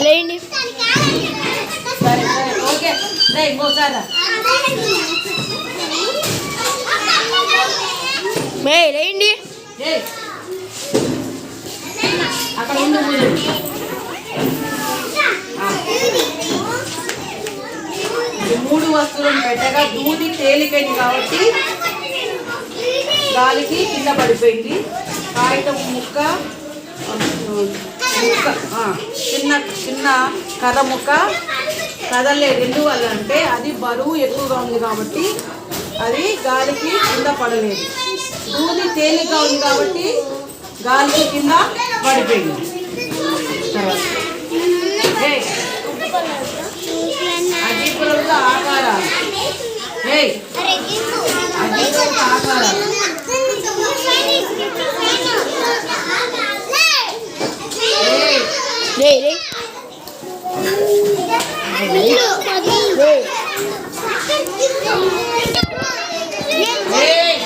లేండి సరే సరే ఓకే ఇంకోసారి లేండి అక్కడ ఉండు మూడు వస్తువులను పెట్టగా దూది తేలికైంది కాబట్టి గాలికి కింద పడిపోయింది. కాగితం ముక్క చిన్న చిన్న కర్ర ముక్క కదలలేదు. ఎందువల్ల అంటే అది బరువు ఎక్కువగా ఉంది కాబట్టి అది గాలికి కింద పడలేదు. దూది తేలిగ్గా ఉంది కాబట్టి గాలికి కింద పడిపోయింది. అగ్గిపుల్లల ఆకారాలు అగ్గిపుల్లల ఆకారాలు రే